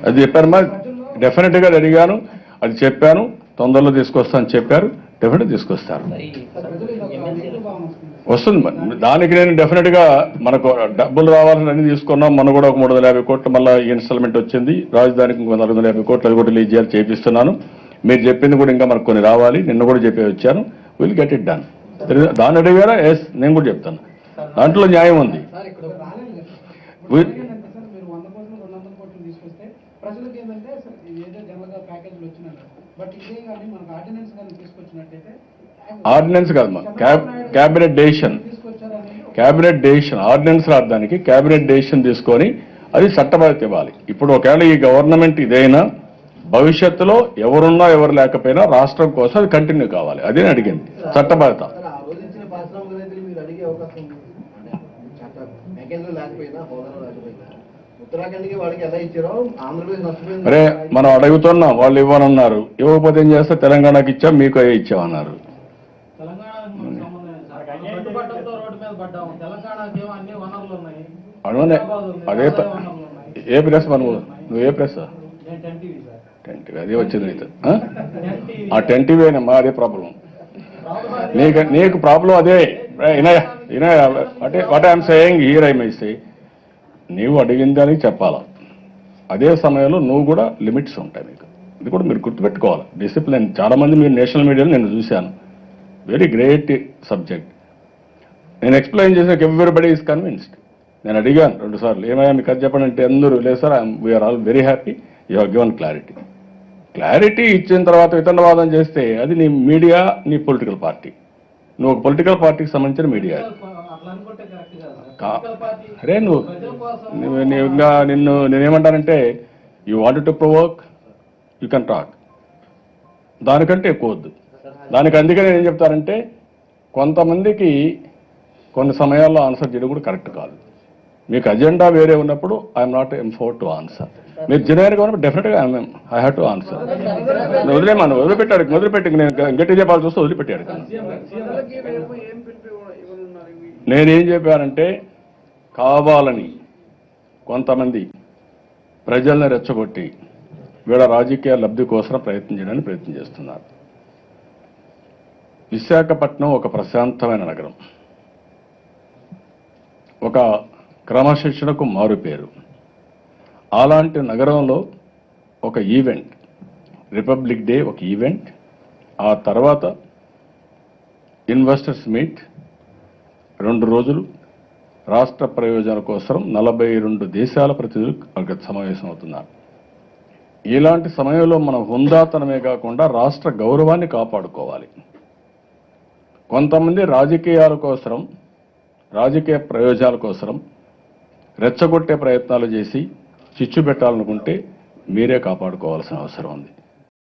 అది చెప్పారు మరి, డెఫినెట్గా అడిగాను, అది చెప్పాను. తొందరలో తీసుకొస్తాను చెప్పారు, డెఫినెట్గా తీసుకొస్తారు. వస్తుంది మరి, దానికి నేను డెఫినెట్గా మనకు డబ్బులు రావాలని అన్ని తీసుకున్నాం. మనం కూడా ఒక 350 కోట్లు మళ్ళీ ఇన్స్టాల్మెంట్ వచ్చింది. రాజధానికి ఇంకో 450 కోట్లు అది కూడా రిలీజ్ చేయాలి, చేపిస్తున్నాను. మీరు చెప్పింది కూడా ఇంకా మనకు కొన్ని రావాలి, నిన్న కూడా చెప్పి వచ్చాను. Will get it done. దాన్ని అడిగారా? ఎస్, నేను కూడా చెప్తాను. దాంట్లో న్యాయం ఉంది. ఆర్డినెన్స్ కాదమ్మా, cabinet decision. Cabinet decision, ordinance రావడానికి క్యాబినెట్ డెసిషన్ తీసుకొని అది చట్టబద్ధత ఇవ్వాలి. ఇప్పుడు ఒకవేళ ఈ గవర్నమెంట్ ఇదైనా భవిష్యత్తులో ఎవరున్నా ఎవరు లేకపోయినా రాష్ట్రం కోసం అది కంటిన్యూ కావాలి. అదే అడిగింది, చట్టబద్ధత. మెకేజ్లో లేకపోయినా హోదాలో లేకపోయినా ఉత్తరాఖండ్కి వాళ్ళకి ఎలా ఇచ్చారో ఆంధ్రప్రదేశ్ నష్టపోయింది. అరే మనం అడుగుతున్నాం, వాళ్ళు ఇవ్వనన్నారు. ఇవ్వకపోతే ఏం చేస్తే తెలంగాణకి ఇచ్చాం, మీకు అయ్యే ఇచ్చామన్నారు. అవునే అదే ఏ ప్రెస్ నువ్వు ఏ ప్రెస్ 10 అదే వచ్చింది నీతో ఆ 10 వేనమ్మా, అదే ప్రాబ్లం నీకు ప్రాబ్లం అదే. What I'm saying here I may say, నీవు అడిగిన దానికి చెప్పాలా, అదే సమయంలో నువ్వు కూడా లిమిట్స్ ఉంటాయి మీకు. ఇది కూడా మీరు గుర్తుపెట్టుకోవాలి. డిసిప్లిన్ చాలా మంది మీరు నేషనల్ మీడియాలో నేను చూశాను, వెరీ గ్రేట్ సబ్జెక్ట్. నేను ఎక్స్ప్లెయిన్ చేసాక ఎవ్రీబడి ఈజ్ కన్విన్స్డ్. నేను అడిగాను 2 సార్లు, ఏమయ్యా మీకు అది చెప్పండి అంటే అందరూ లేదు sir, we are all very happy, you have given clarity ఇచ్చిన తర్వాత వితండవాదం చేస్తే అది నీ మీడియా, నీ పొలిటికల్ పార్టీ. నువ్వు ఒక పొలిటికల్ పార్టీకి సంబంధించిన మీడియా. అరే నువ్వు ఇంకా నేనేమంటానంటే, you wanted to provoke, you can talk, దానికంటే ఎక్కువ వద్దు. దానికి అందుకని ఏం చెప్తారంటే, కొంతమందికి కొన్ని సమయాల్లో ఆన్సర్ చేయడం కూడా కరెక్ట్ కాదు. మీకు అజెండా వేరే ఉన్నప్పుడు ఐఎమ్ నాట్ ఎంఫోర్డ్ టు ఆన్సర్. మీరు జనరల్గా ఉన్నప్పుడు డెఫినెట్గా ఐ హ్యావ్ టు ఆన్సర్. వదిలేమన్నా వదిలిపెట్టి నేను గట్టి చెప్పాలి చూస్తే వదిలిపెట్టాడు. నేనేం చెప్పానంటే, కావాలని కొంతమంది ప్రజల్ని రెచ్చగొట్టి వీళ్ళ రాజకీయ లబ్ధి కోసం ప్రయత్నం చేస్తున్నారు. విశాఖపట్నం ఒక ప్రశాంతమైన నగరం, ఒక క్రమశిక్షణకు మారుపేరు. అలాంటి నగరంలో ఒక ఈవెంట్, రిపబ్లిక్ డే ఒక ఈవెంట్, ఆ తర్వాత ఇన్వెస్టర్స్ మీట్ 2 రోజులు, రాష్ట్ర ప్రయోజనాల కోసం 42 దేశాల ప్రతినిధులు సమావేశం అవుతున్నారు. ఇలాంటి సమయంలో మనం హుందాతనమే కాకుండా రాష్ట్ర గౌరవాన్ని కాపాడుకోవాలి. కొంతమంది రాజకీయాల కోసం, రాజకీయ ప్రయోజనాల కోసం రెచ్చగొట్టే ప్రయత్నాలు చేసి చిచ్చు పెట్టాలనుకుంటే మీరే కాపాడుకోవాల్సిన అవసరం ఉంది.